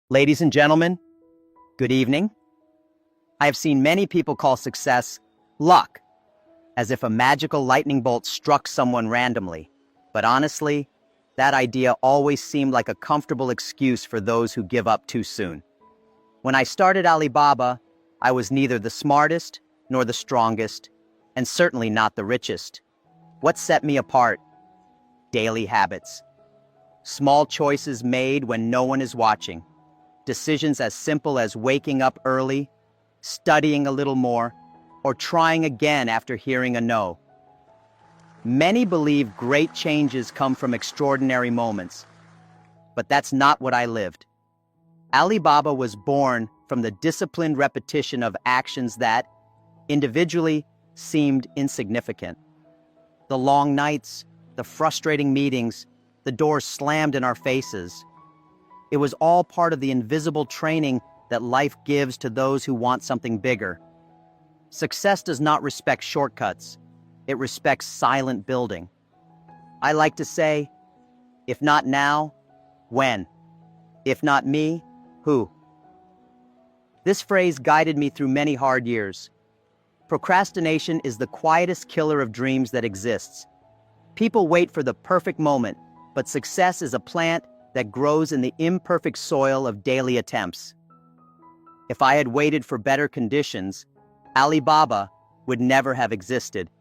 Ladies and gentlemen, good evening. I have seen many people call success luck, as if a magical lightning bolt struck someone randomly. But honestly, that idea always seemed like a comfortable excuse for those who give up too soon. When I started Alibaba, I was neither the smartest nor the strongest, and certainly not the richest. What set me apart? Daily habits. Small choices made when no one is watching. Decisions as simple as waking up early, studying a little more, or trying again after hearing a no. Many believe great changes come from extraordinary moments, but that's not what I lived. Alibaba was born from the disciplined repetition of actions that, individually, seemed insignificant. The long nights, the frustrating meetings, the doors slammed in our faces. It was all part of the invisible training that life gives to those who want something bigger. Success does not respect shortcuts. It respects silent building. I like to say, if not now, when? If not me, who? This phrase guided me through many hard years. Procrastination is the quietest killer of dreams that exists. People wait for the perfect moment, but success is a plant that grows in the imperfect soil of daily attempts. If I had waited for better conditions, Alibaba would never have existed.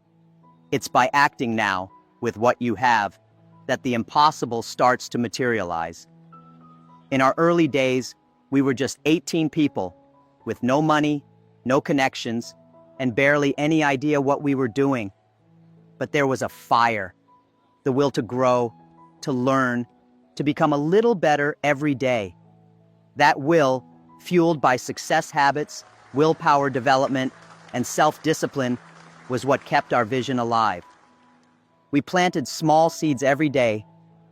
It's by acting now, with what you have, that the impossible starts to materialize. In our early days, we were just 18 people, with no money, no connections, and barely any idea what we were doing. But there was a fire, the will to grow, to learn, to become a little better every day. That will, fueled by success habits, willpower development, and self-discipline, was what kept our vision alive. We planted small seeds every day,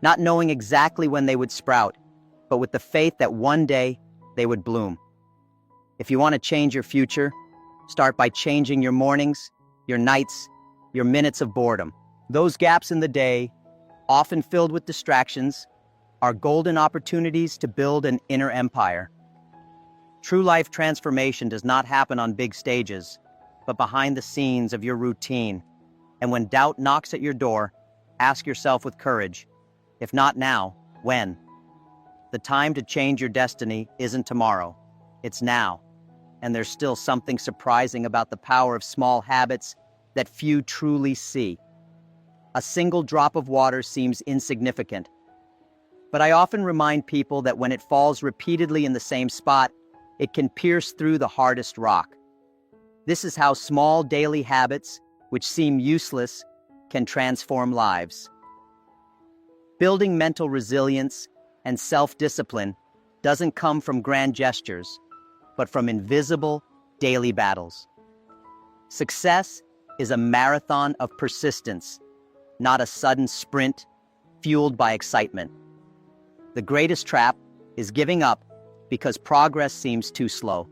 not knowing exactly when they would sprout, but with the faith that one day they would bloom. If you want to change your future, start by changing your mornings, your nights, your minutes of boredom. Those gaps in the day, often filled with distractions, are golden opportunities to build an inner empire. True life transformation does not happen on big stages, but behind the scenes of your routine. And when doubt knocks at your door, ask yourself with courage, if not now, when? The time to change your destiny isn't tomorrow, it's now. And there's still something surprising about the power of small habits that few truly see. A single drop of water seems insignificant, but I often remind people that when it falls repeatedly in the same spot, it can pierce through the hardest rock. This is how small daily habits, which seem useless, can transform lives. Building mental resilience and self-discipline doesn't come from grand gestures, but from invisible daily battles. Success is a marathon of persistence, not a sudden sprint fueled by excitement. The greatest trap is giving up because progress seems too slow.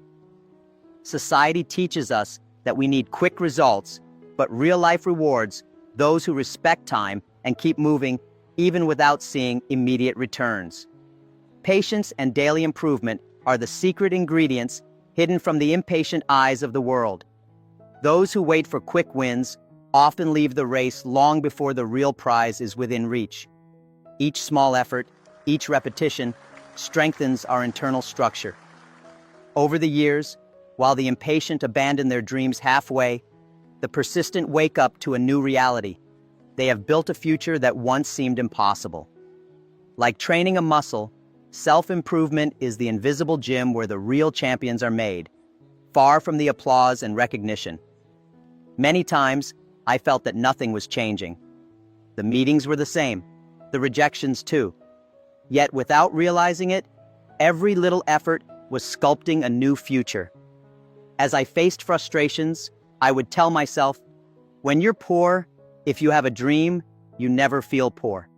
Society teaches us that we need quick results, but real life rewards those who respect time and keep moving even without seeing immediate returns. Patience and daily improvement are the secret ingredients hidden from the impatient eyes of the world. Those who wait for quick wins often leave the race long before the real prize is within reach. Each small effort, each repetition, strengthens our internal structure. Over the years, while the impatient abandon their dreams halfway, the persistent wake up to a new reality. They have built a future that once seemed impossible. Like training a muscle, self-improvement is the invisible gym where the real champions are made, far from the applause and recognition. Many times, I felt that nothing was changing. The meetings were the same, the rejections too. Yet without realizing it, every little effort was sculpting a new future. As I faced frustrations, I would tell myself, when you're poor, if you have a dream, you never feel poor.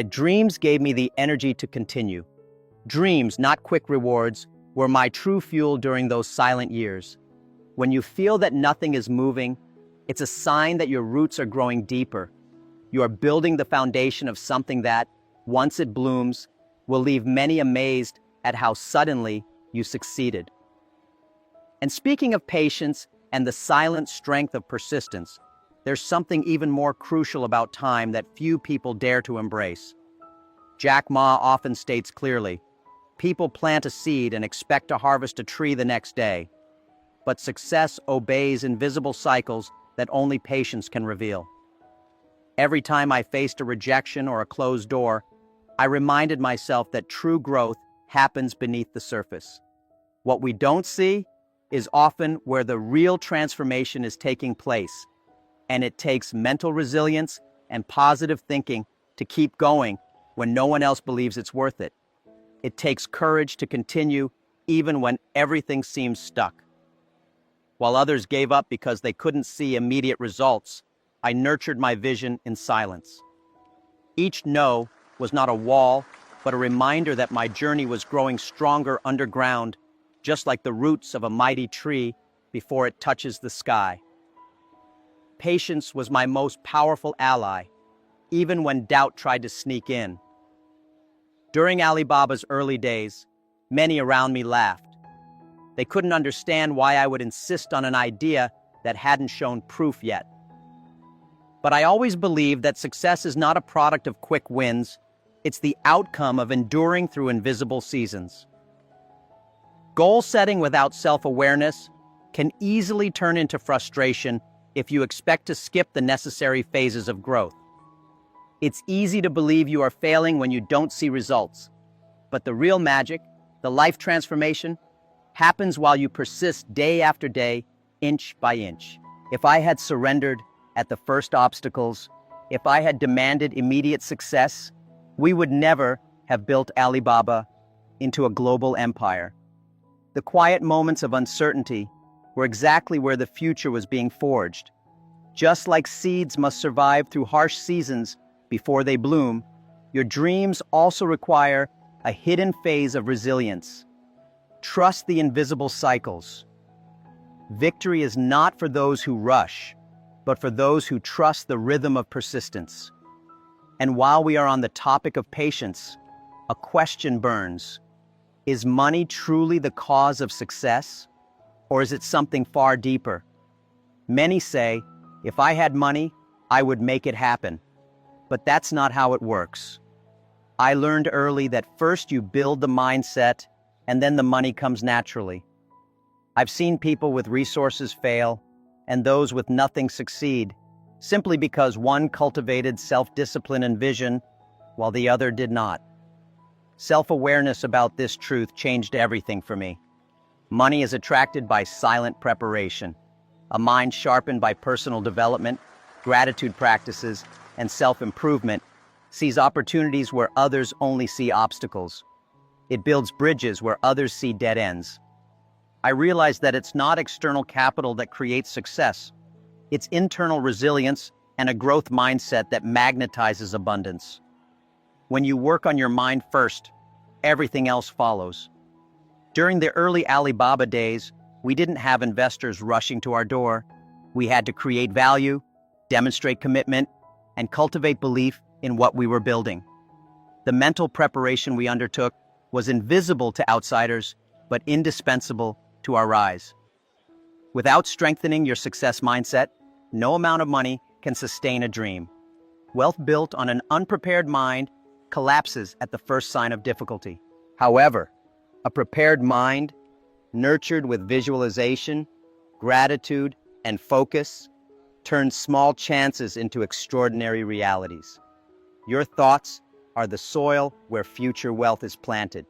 Dreams gave me the energy to continue. Dreams, not quick rewards, were my true fuel during those silent years. When you feel that nothing is moving, it's a sign that your roots are growing deeper. You are building the foundation of something that, once it blooms, will leave many amazed at how suddenly you succeeded. And speaking of patience and the silent strength of persistence, there's something even more crucial about time that few people dare to embrace. Jack Ma often states clearly, people plant a seed and expect to harvest a tree the next day, but success obeys invisible cycles that only patience can reveal. Every time I faced a rejection or a closed door, I reminded myself that true growth happens beneath the surface. What we don't see is often where the real transformation is taking place, and it takes mental resilience and positive thinking to keep going when no one else believes it's worth it. It takes courage to continue even when everything seems stuck. While others gave up because they couldn't see immediate results, I nurtured my vision in silence. Each no was not a wall, but a reminder that my journey was growing stronger underground, just like the roots of a mighty tree before it touches the sky. Patience was my most powerful ally, even when doubt tried to sneak in. During Alibaba's early days, many around me laughed. They couldn't understand why I would insist on an idea that hadn't shown proof yet. But I always believed that success is not a product of quick wins, it's the outcome of enduring through invisible seasons. Goal setting without self-awareness can easily turn into frustration if you expect to skip the necessary phases of growth. It's easy to believe you are failing when you don't see results, but the real magic, the life transformation, happens while you persist day after day, inch by inch. If I had surrendered at the first obstacles, if I had demanded immediate success, we would never have built Alibaba into a global empire. The quiet moments of uncertainty were exactly where the future was being forged. Just like seeds must survive through harsh seasons before they bloom, your dreams also require a hidden phase of resilience. Trust the invisible cycles. Victory is not for those who rush, but for those who trust the rhythm of persistence. And while we are on the topic of patience, a question burns. Is money truly the cause of success? Or is it something far deeper? Many say, if I had money, I would make it happen. But that's not how it works. I learned early that first you build the mindset, and then the money comes naturally. I've seen people with resources fail, and those with nothing succeed, simply because one cultivated self-discipline and vision, while the other did not. Self-awareness about this truth changed everything for me. Money is attracted by silent preparation. A mind sharpened by personal development, gratitude practices, and self-improvement sees opportunities where others only see obstacles. It builds bridges where others see dead ends. I realized that it's not external capital that creates success. It's internal resilience and a growth mindset that magnetizes abundance. When you work on your mind first, everything else follows. During the early Alibaba days, we didn't have investors rushing to our door. We had to create value, demonstrate commitment, and cultivate belief in what we were building. The mental preparation we undertook was invisible to outsiders, but indispensable to our rise. Without strengthening your success mindset, no amount of money can sustain a dream. Wealth built on an unprepared mind collapses at the first sign of difficulty. However, a prepared mind, nurtured with visualization, gratitude, and focus, turns small chances into extraordinary realities. Your thoughts are the soil where future wealth is planted.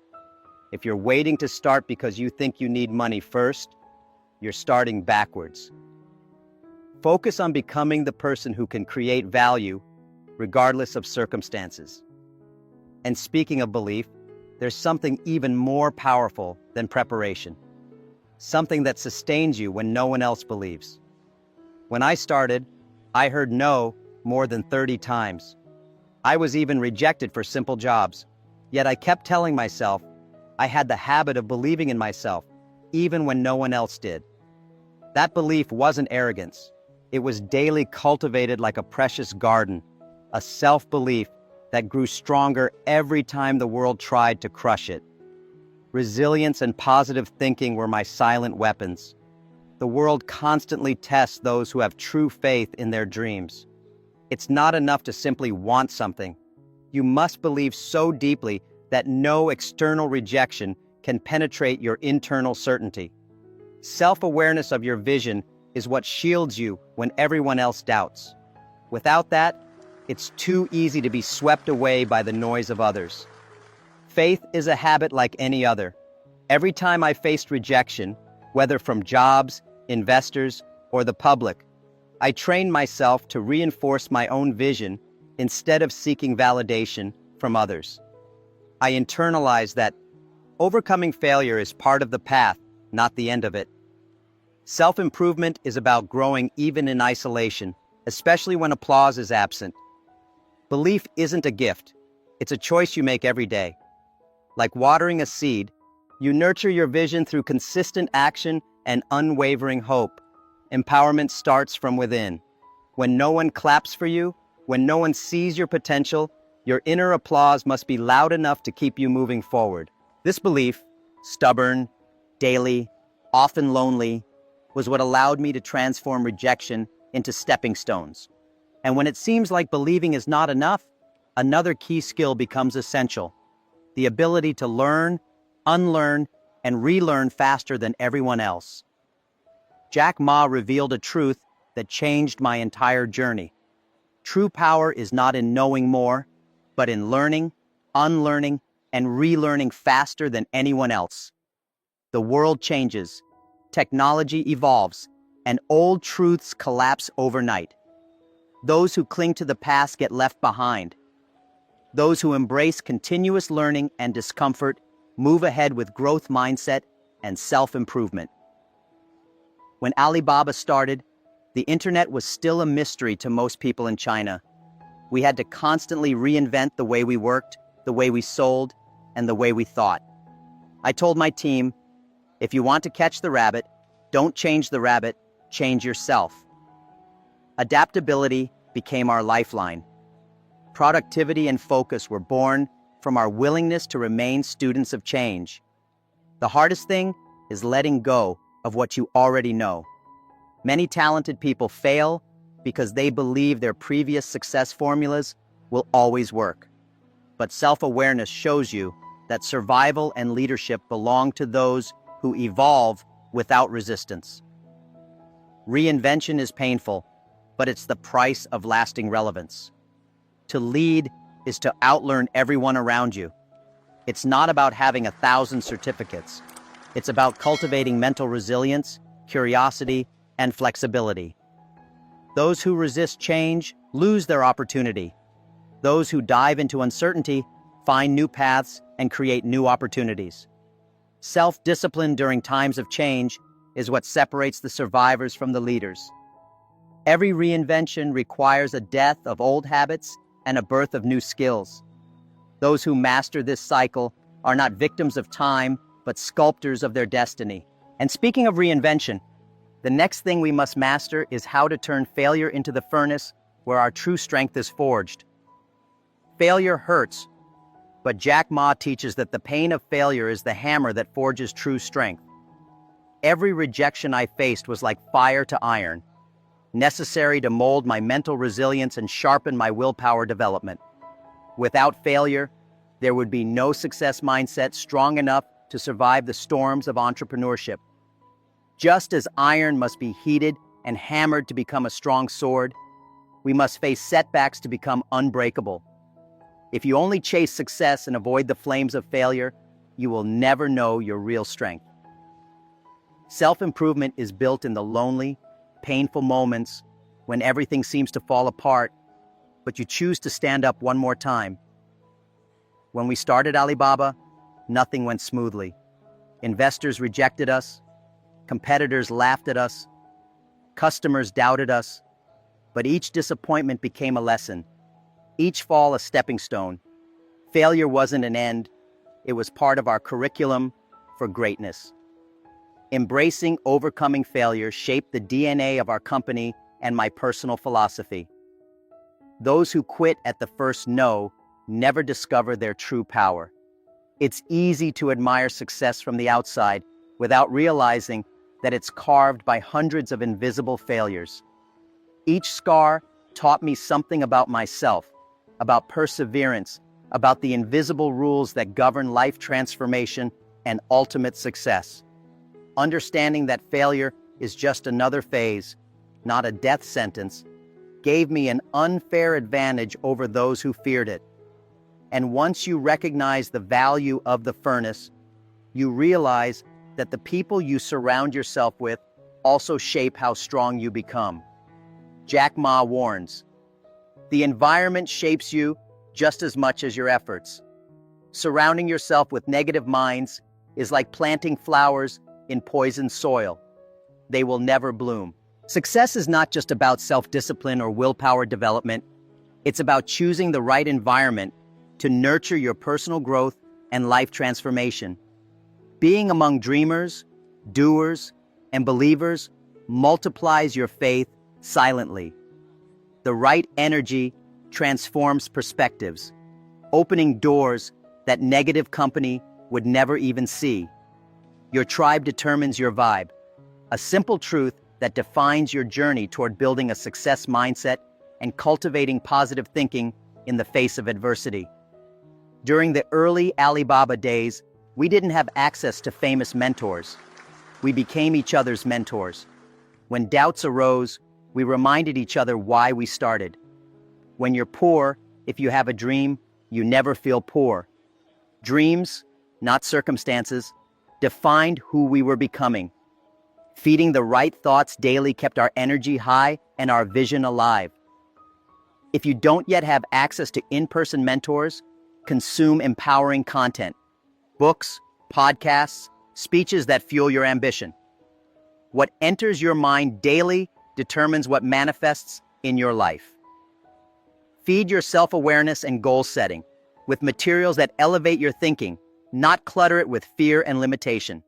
If you're waiting to start because you think you need money first, you're starting backwards. Focus on becoming the person who can create value regardless of circumstances. And speaking of belief, there's something even more powerful than preparation. Something that sustains you when no one else believes. When I started, I heard no more than 30 times. I was even rejected for simple jobs. Yet I kept telling myself I had the habit of believing in myself, even when no one else did. That belief wasn't arrogance. It was daily cultivated like a precious garden, a self-belief that grew stronger every time the world tried to crush it. Resilience and positive thinking were my silent weapons. The world constantly tests those who have true faith in their dreams. It's not enough to simply want something. You must believe so deeply that no external rejection can penetrate your internal certainty. Self-awareness of your vision is what shields you when everyone else doubts. Without that, it's too easy to be swept away by the noise of others. Faith is a habit like any other. Every time I faced rejection, whether from jobs, investors, or the public, I trained myself to reinforce my own vision instead of seeking validation from others. I internalized that overcoming failure is part of the path, not the end of it. Self-improvement is about growing even in isolation, especially when applause is absent. Belief isn't a gift. It's a choice you make every day. Like watering a seed, you nurture your vision through consistent action and unwavering hope. Empowerment starts from within. When no one claps for you, when no one sees your potential, your inner applause must be loud enough to keep you moving forward. This belief, stubborn, daily, often lonely, was what allowed me to transform rejection into stepping stones. And when it seems like believing is not enough, another key skill becomes essential: the ability to learn, unlearn, and relearn faster than everyone else. Jack Ma revealed a truth that changed my entire journey. True power is not in knowing more, but in learning, unlearning, and relearning faster than anyone else. The world changes, technology evolves, and old truths collapse overnight. Those who cling to the past get left behind. Those who embrace continuous learning and discomfort move ahead with growth mindset and self-improvement. When Alibaba started, the internet was still a mystery to most people in China. We had to constantly reinvent the way we worked, the way we sold, and the way we thought. I told my team, if you want to catch the rabbit, don't change the rabbit, change yourself. Adaptability became our lifeline. Productivity and focus were born from our willingness to remain students of change. The hardest thing is letting go of what you already know. Many talented people fail because they believe their previous success formulas will always work. But self-awareness shows you that survival and leadership belong to those who evolve without resistance. Reinvention is painful, but it's the price of lasting relevance. To lead is to outlearn everyone around you. It's not about having 1,000 certificates. It's about cultivating mental resilience, curiosity, and flexibility. Those who resist change lose their opportunity. Those who dive into uncertainty find new paths and create new opportunities. Self-discipline during times of change is what separates the survivors from the leaders. Every reinvention requires a death of old habits and a birth of new skills. Those who master this cycle are not victims of time, but sculptors of their destiny. And speaking of reinvention, the next thing we must master is how to turn failure into the furnace where our true strength is forged. Failure hurts, but Jack Ma teaches that the pain of failure is the hammer that forges true strength. Every rejection I faced was like fire to iron, necessary to mold my mental resilience and sharpen my willpower development. Without failure, there would be no success mindset strong enough to survive the storms of entrepreneurship. Just as iron must be heated and hammered to become a strong sword, we must face setbacks to become unbreakable. If you only chase success and avoid the flames of failure, you will never know your real strength. Self-improvement is built in the lonely, painful moments when everything seems to fall apart, but you choose to stand up one more time. When we started Alibaba, nothing went smoothly. Investors rejected us, competitors laughed at us, customers doubted us, but each disappointment became a lesson, each fall a stepping stone. Failure wasn't an end, it was part of our curriculum for greatness. Embracing overcoming failure shaped the DNA of our company and my personal philosophy. Those who quit at the first no never discover their true power. It's easy to admire success from the outside without realizing that it's carved by hundreds of invisible failures. Each scar taught me something about myself, about perseverance, about the invisible rules that govern life transformation and ultimate success. Understanding that failure is just another phase, not a death sentence, gave me an unfair advantage over those who feared it. And once you recognize the value of the furnace, you realize that the people you surround yourself with also shape how strong you become. Jack Ma warns, the environment shapes you just as much as your efforts. Surrounding yourself with negative minds is like planting flowers in poisoned soil. They will never bloom. Success is not just about self-discipline or willpower development. It's about choosing the right environment to nurture your personal growth and life transformation. Being among dreamers, doers, and believers multiplies your faith silently. The right energy transforms perspectives, opening doors that negative company would never even see. Your tribe determines your vibe, a simple truth that defines your journey toward building a success mindset and cultivating positive thinking in the face of adversity. During the early Alibaba days, we didn't have access to famous mentors. We became each other's mentors. When doubts arose, we reminded each other why we started. When you're poor, if you have a dream, you never feel poor. Dreams, not circumstances, defined who we were becoming. Feeding the right thoughts daily kept our energy high and our vision alive. If you don't yet have access to in-person mentors, consume empowering content. Books, podcasts, speeches that fuel your ambition. What enters your mind daily determines what manifests in your life. Feed your self-awareness and goal setting with materials that elevate your thinking, not clutter it with fear and limitation.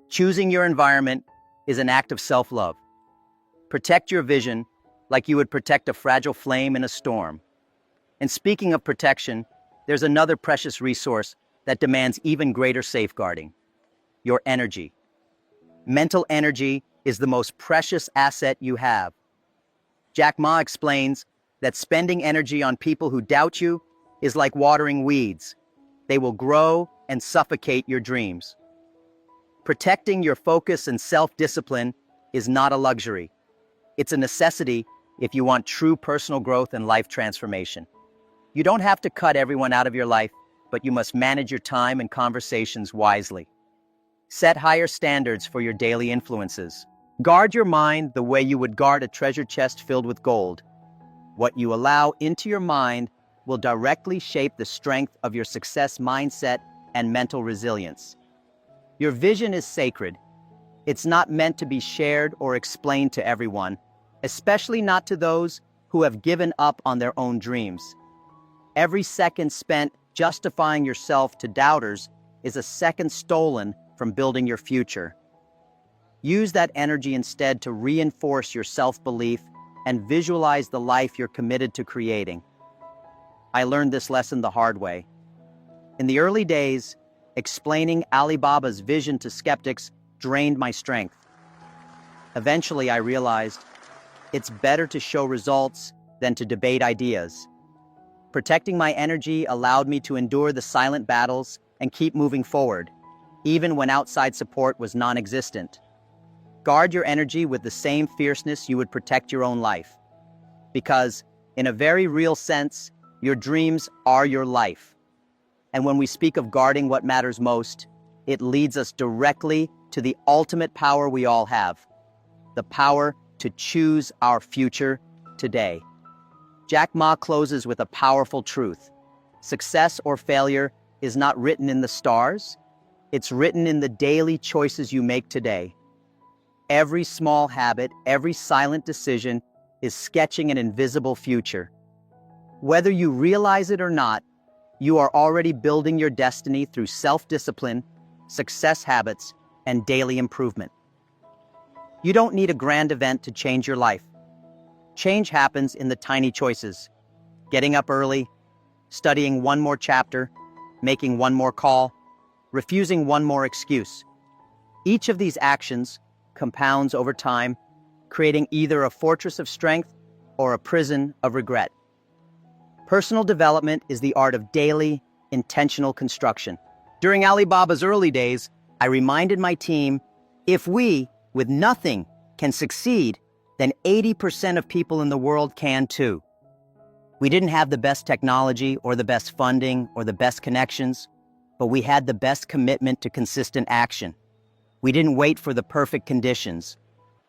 Choosing your environment is an act of self-love. Protect your vision like you would protect a fragile flame in a storm. And speaking of protection, there's another precious resource that demands even greater safeguarding: your energy. Mental energy is the most precious asset you have. Jack Ma explains that spending energy on people who doubt you is like watering weeds. They will grow and suffocate your dreams. Protecting your focus and self-discipline is not a luxury. It's a necessity if you want true personal growth and life transformation. You don't have to cut everyone out of your life, but you must manage your time and conversations wisely. Set higher standards for your daily influences. Guard your mind the way you would guard a treasure chest filled with gold. What you allow into your mind will directly shape the strength of your success mindset and mental resilience. Your vision is sacred. It's not meant to be shared or explained to everyone, especially not to those who have given up on their own dreams. Every second spent justifying yourself to doubters is a second stolen from building your future. Use that energy instead to reinforce your self-belief and visualize the life you're committed to creating. I learned this lesson the hard way. In the early days, explaining Alibaba's vision to skeptics drained my strength. Eventually, I realized it's better to show results than to debate ideas. Protecting my energy allowed me to endure the silent battles and keep moving forward, even when outside support was non-existent. Guard your energy with the same fierceness you would protect your own life. Because, in a very real sense, your dreams are your life. And when we speak of guarding what matters most, it leads us directly to the ultimate power we all have: the power to choose our future today. Jack Ma closes with a powerful truth. Success or failure is not written in the stars. It's written in the daily choices you make today. Every small habit, every silent decision is sketching an invisible future. Whether you realize it or not, you are already building your destiny through self-discipline, success habits, and daily improvement. You don't need a grand event to change your life. Change happens in the tiny choices: getting up early, studying one more chapter, making one more call, refusing one more excuse. Each of these actions compounds over time, creating either a fortress of strength or a prison of regret. Personal development is the art of daily, intentional construction. During Alibaba's early days, I reminded my team, if we, with nothing, can succeed, then 80% of people in the world can too. We didn't have the best technology or the best funding or the best connections, but we had the best commitment to consistent action. We didn't wait for the perfect conditions.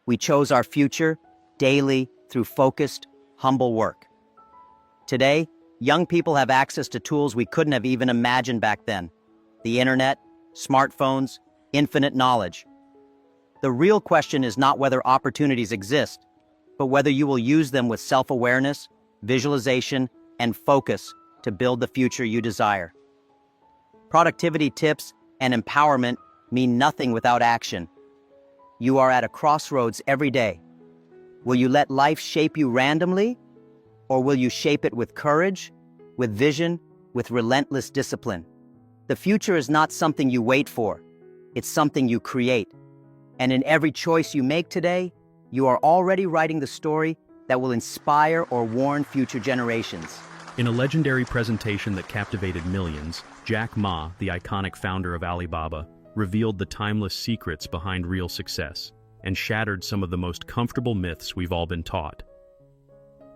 We chose our future daily through focused, humble work. Today, young people have access to tools we couldn't have even imagined back then. The internet, smartphones, infinite knowledge. The real question is not whether opportunities exist, but whether you will use them with self-awareness, visualization, and focus to build the future you desire. Productivity tips and empowerment mean nothing without action. You are at a crossroads every day. Will you let life shape you randomly, or will you shape it with courage, with vision, with relentless discipline? The future is not something you wait for. It's something you create. And in every choice you make today, you are already writing the story that will inspire or warn future generations. In a legendary presentation that captivated millions, Jack Ma, the iconic founder of Alibaba, revealed the timeless secrets behind real success and shattered some of the most comfortable myths we've all been taught.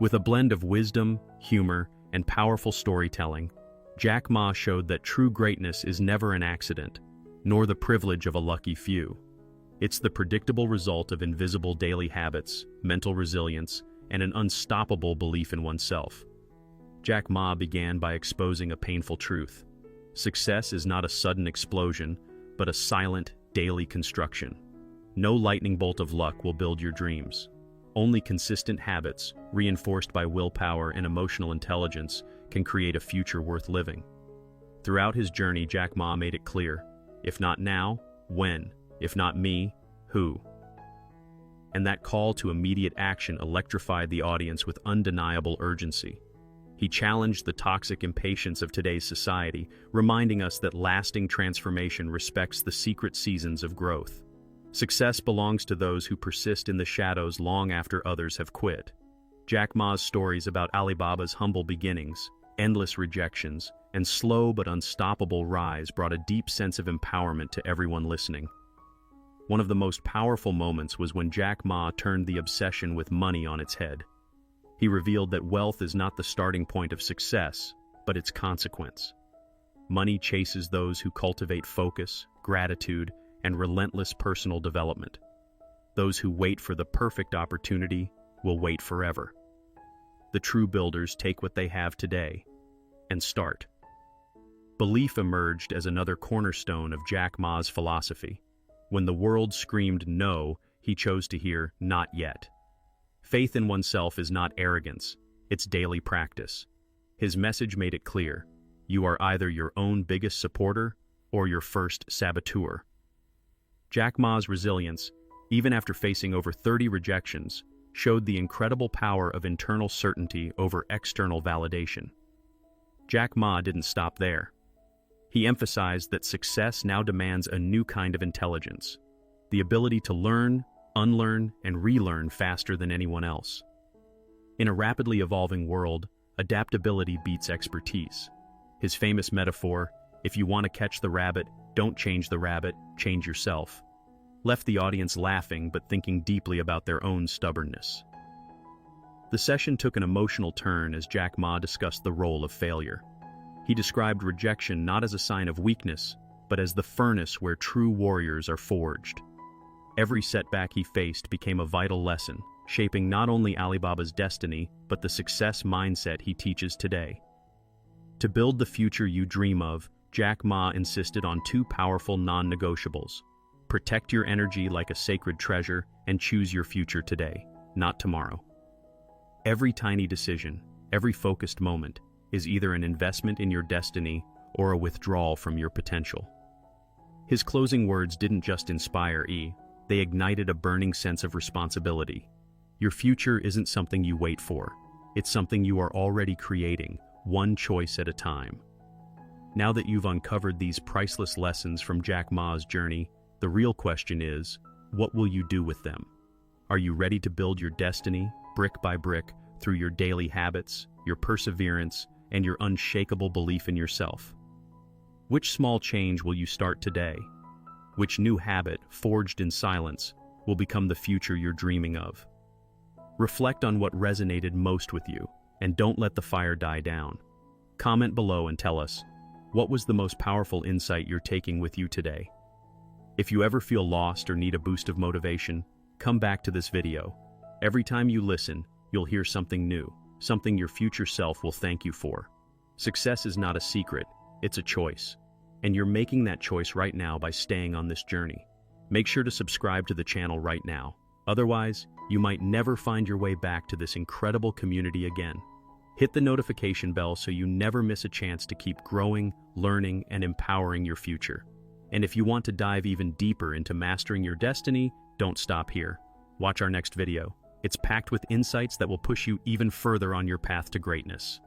With a blend of wisdom, humor, and powerful storytelling, Jack Ma showed that true greatness is never an accident, nor the privilege of a lucky few. It's the predictable result of invisible daily habits, mental resilience, and an unstoppable belief in oneself. Jack Ma began by exposing a painful truth. Success is not a sudden explosion, but a silent, daily construction. No lightning bolt of luck will build your dreams. Only consistent habits, reinforced by willpower and emotional intelligence, can create a future worth living. Throughout his journey, Jack Ma made it clear, if not now, when? If not me, who? And that call to immediate action electrified the audience with undeniable urgency. He challenged the toxic impatience of today's society, reminding us that lasting transformation respects the secret seasons of growth. Success belongs to those who persist in the shadows long after others have quit. Jack Ma's stories about Alibaba's humble beginnings, endless rejections, and slow but unstoppable rise brought a deep sense of empowerment to everyone listening. One of the most powerful moments was when Jack Ma turned the obsession with money on its head. He revealed that wealth is not the starting point of success, but its consequence. Money chases those who cultivate focus, gratitude, and relentless personal development. Those who wait for the perfect opportunity will wait forever. The true builders take what they have today and start. Belief emerged as another cornerstone of Jack Ma's philosophy. When the world screamed no, he chose to hear not yet. Faith in oneself is not arrogance, it's daily practice. His message made it clear, you are either your own biggest supporter or your first saboteur. Jack Ma's resilience, even after facing over 30 rejections, showed the incredible power of internal certainty over external validation. Jack Ma didn't stop there. He emphasized that success now demands a new kind of intelligence, the ability to learn, unlearn, and relearn faster than anyone else. In a rapidly evolving world, adaptability beats expertise. His famous metaphor, if you want to catch the rabbit, don't change the rabbit, change yourself, left the audience laughing but thinking deeply about their own stubbornness. The session took an emotional turn as Jack Ma discussed the role of failure. He described rejection not as a sign of weakness, but as the furnace where true warriors are forged. Every setback he faced became a vital lesson, shaping not only Alibaba's destiny, but the success mindset he teaches today. To build the future you dream of, Jack Ma insisted on two powerful non-negotiables. Protect your energy like a sacred treasure and choose your future today, not tomorrow. Every tiny decision, every focused moment, is either an investment in your destiny or a withdrawal from your potential. His closing words didn't just inspire they ignited a burning sense of responsibility. Your future isn't something you wait for. It's something you are already creating, one choice at a time. Now that you've uncovered these priceless lessons from Jack Ma's journey, the real question is, what will you do with them? Are you ready to build your destiny, brick by brick, through your daily habits, your perseverance, and your unshakable belief in yourself? Which small change will you start today? Which new habit, forged in silence, will become the future you're dreaming of? Reflect on what resonated most with you, and don't let the fire die down. Comment below and tell us, what was the most powerful insight you're taking with you today? If you ever feel lost or need a boost of motivation, come back to this video. Every time you listen, you'll hear something new, something your future self will thank you for. Success is not a secret, it's a choice. And you're making that choice right now by staying on this journey. Make sure to subscribe to the channel right now. Otherwise, you might never find your way back to this incredible community again. Hit the notification bell so you never miss a chance to keep growing, learning, and empowering your future. And if you want to dive even deeper into mastering your destiny, don't stop here. Watch our next video. It's packed with insights that will push you even further on your path to greatness.